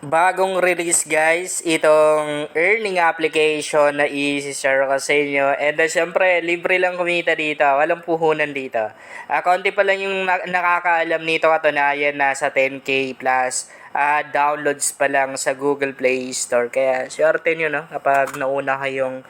Bagong release guys, itong earning application na i-share ko sa inyo. And syempre, libre lang kumita dito. Walang puhunan dito. Konti pa lang yung nakakaalam nito, katunayan nasa 10k plus downloads pa lang sa Google Play Store. Kaya swerte nyo no, kapag nauna kayong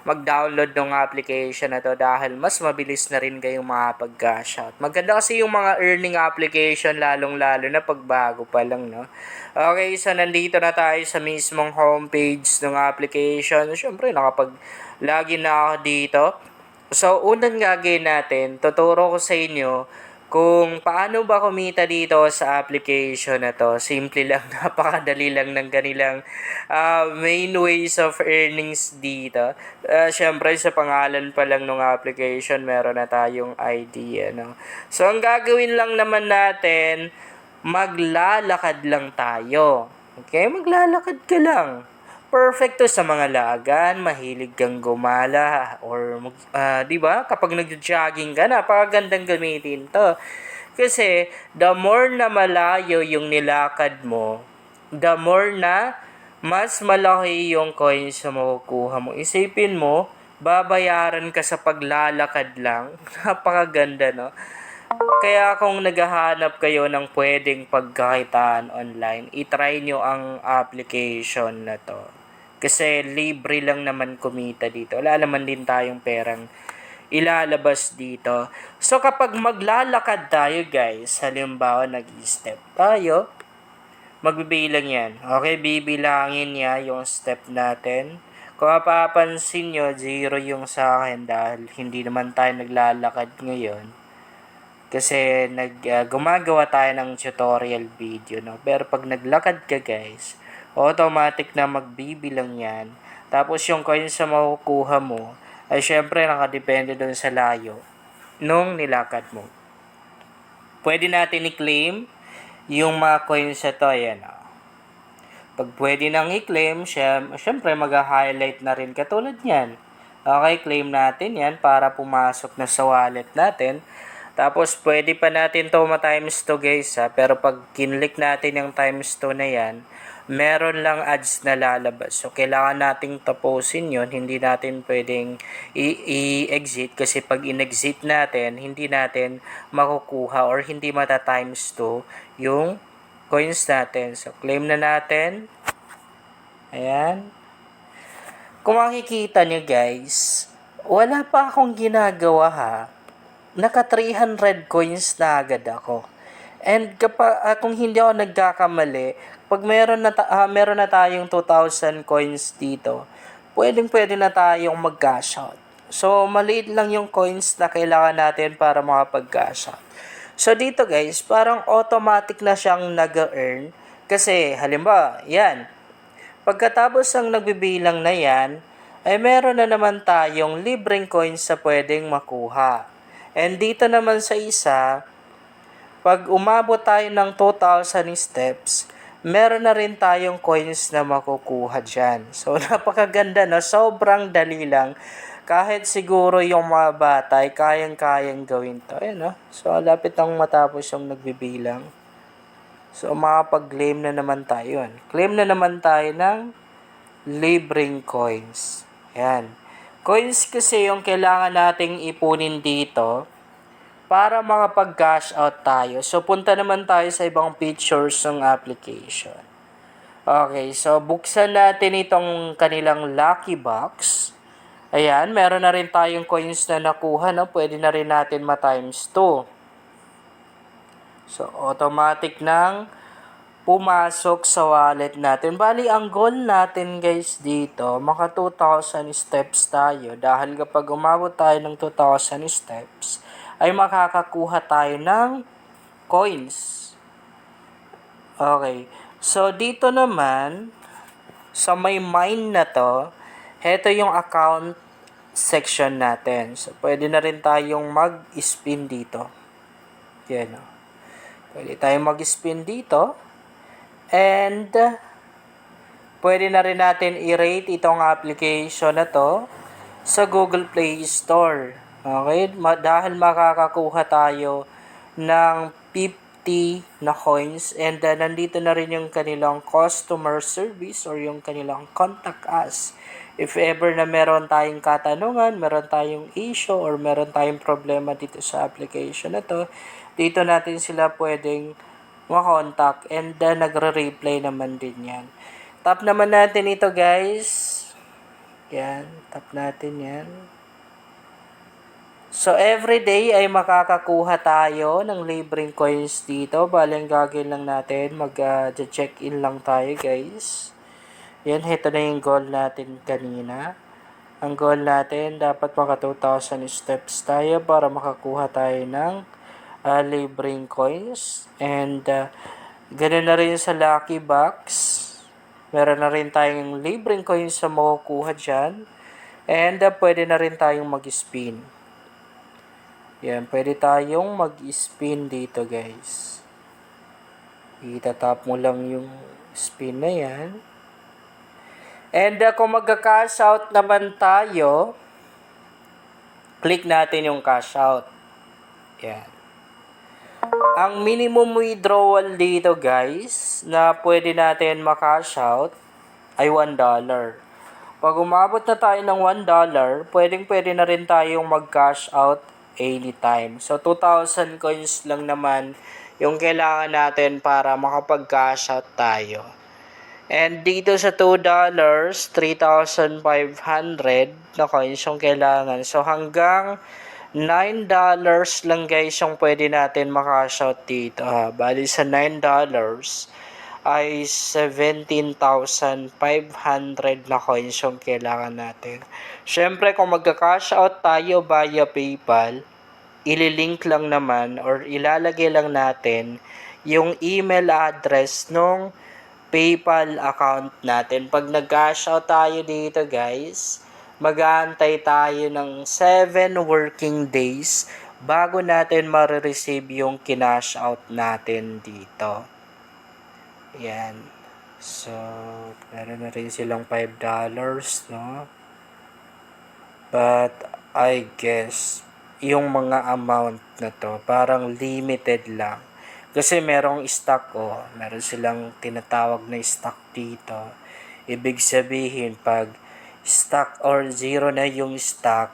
mag-download ng application na to dahil mas mabilis na rin kayong makapag-cash out. Maganda kasi yung mga earning application lalong-lalo na pagbago pa lang, no? Okay, so nandito na tayo sa mismong homepage ng application. Siyempre, nakapag-login na ako dito. So, unang gagawin natin, tuturo ko sa inyo kung paano ba kumita dito sa application na to. Simple lang, napakadali lang ng kanilang main ways of earnings dito. Syempre, sa pangalan pa lang ng application, meron na tayong idea. No? So, ang gagawin lang naman natin, maglalakad lang tayo. Okay? Maglalakad ka lang. Perfect to sa mga lagan, mahilig kang gumala or 'di ba? Kapag nagjo-jogging ka, napakagandang gamitin 'to. Kasi the more na malayo yung nilakad mo, the more na mas malaki yung coins na makukuha mo. Isipin mo, babayaran ka sa paglalakad lang. Napakaganda, no? Kaya kung naghahanap kayo ng pwedeng pagkakitaan online, itry nyo ang application na to. Kasi libre lang naman kumita dito. Wala naman din tayong perang ilalabas dito. So kapag maglalakad tayo guys, halimbawa nag-step tayo, magbibilang yan. Okay, bibilangin niya yung step natin. Kung mapapansin nyo, 0 yung sa akin dahil hindi naman tayo naglalakad ngayon. Kasi gumagawa tayo ng tutorial video, no? Pero pag naglakad ka guys, automatic na magbibilang yan. Tapos yung coins na makukuha mo, ay syempre nakadepende doon sa layo nung nilakad mo. Pwede natin i-claim yung mga coins na to, ayan. Pag pwede nang i-claim, syempre mag-highlight na rin katulad yan. Okay, claim natin yan para pumasok na sa wallet natin. Tapos, pwede pa natin to ma-times 2 guys ha. Pero pag kinlik natin yung times 2 na yan, meron lang ads na lalabas. So, kailangan nating tapusin yun. Hindi natin pwedeng i-exit kasi pag in-exit natin, hindi natin makukuha or hindi mata-times 2 yung coins natin. So, claim na natin. Ayan. Kung makikita nyo guys, wala pa akong ginagawa ha. Naka 300 coins na agad ako. And kung hindi ako nagkakamali, pag meron na tayong 2,000 coins dito, pwede na tayong mag-cash out. So, maliit lang yung coins na kailangan natin para makapag-cash out. So, dito guys, parang automatic na siyang nag-earn. Kasi, halimbawa, yan. Pagkatapos ng nagbibilang na yan, ay meron na naman tayong libreng coins na pwedeng makuha. And dito naman sa isa, pag umabot tayo ng 2,000 steps, meron na rin tayong coins na makukuha dyan. So, napakaganda na. Sobrang dali lang. Kahit siguro yung mga bata ay kayang-kayang gawin to. Ayan, no? So, lapit ang matapos yung nagbibilang. So, makapag-claim na naman tayo. Claim na naman tayo ng libreng coins. Ayan. Coins kasi yung kailangan nating ipunin dito para makapag-cash out tayo. So, punta naman tayo sa ibang features ng application. Okay, so buksan natin itong kanilang lucky box. Ayan, meron na rin tayong coins na nakuha, no? Pwede na rin natin ma-times 2. So, automatic nang pumasok sa wallet natin. Bali, ang goal natin guys dito, maka 2,000 steps tayo. Dahil kapag umabot tayo ng 2,000 steps, ay makakakuha tayo ng coins. Okay. So, dito naman, sa may mine na to, heto yung account section natin. So, pwede na rin tayong mag-spin dito. Yan o. Pwede tayong mag-spin dito. And, pwede na rin natin i-rate itong application na to sa Google Play Store. Okay? Dahil makakakuha tayo ng 50 na coins. And nandito na rin yung kanilang customer service or yung kanilang contact us. If ever na meron tayong katanungan, meron tayong issue, or meron tayong problema dito sa application na to, dito natin sila pwedeng makontak, and nagre-reply naman din yan. Tap naman natin ito, guys. Yan, tap natin yan. So, every day ay makakakuha tayo ng libreng coins dito. Bali, ang gagawin lang natin, mag-check-in lang tayo, guys. Yan, ito na yung goal natin kanina. Ang goal natin, dapat maka 2,000 steps tayo para makakuha tayo ng libreng coins. And, ganun na rin sa Lucky Box. Meron na rin tayong libreng coins na makukuha dyan. And, pwede na rin tayong mag-spin. Yan, pwede tayong mag-spin dito, guys. Itatap mo lang yung spin na yan. And kung magka-cash out naman tayo, click natin yung cash out. Yan. Ang minimum withdrawal dito, guys, na pwede natin ma-cash out ay $1. Pag umabot na tayo ng $1, pwede na rin tayong mag-cash out anytime. So, 2,000 coins lang naman yung kailangan natin para makapag-cash out tayo. And dito sa $2, 3,500 na coins yung kailangan. So, hanggang $9 lang, guys, yung pwede natin makash out dito. Bali sa $9 ay 17,500 na coins yung kailangan natin. Syempre, kung magka-cash out tayo via PayPal, ililink lang naman or ilalagay lang natin yung email address nung PayPal account natin. Pag nag-cash out tayo dito, guys, mag-aantay tayo ng 7 working days bago natin ma-receive yung kinash out natin dito. Yan. So, meron na rin silang $5, no? But, I guess, yung mga amount na to, parang limited lang. Kasi merong stock, meron silang tinatawag na stock dito. Ibig sabihin, pag stock or zero na yung stock,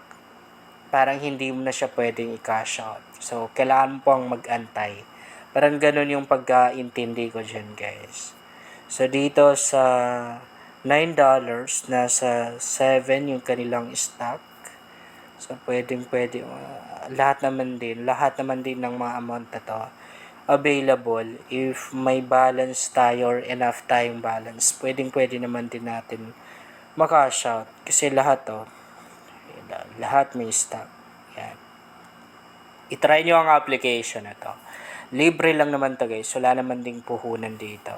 parang hindi mo na siya pwedeng i-cash out. So, kailangan mo pang mag-antay. Parang ganun yung pagkaintindi ko dyan, guys. So, dito sa $9, nasa 7 yung kanilang stock. So, pwede, lahat naman din ng mga amount na to available. If may balance tayo or enough tayong balance, pwede naman din natin makash out. Kasi lahat may stock. Yan. I-try nyo ang application na to. Libre lang naman to, guys. Wala naman ding puhunan dito.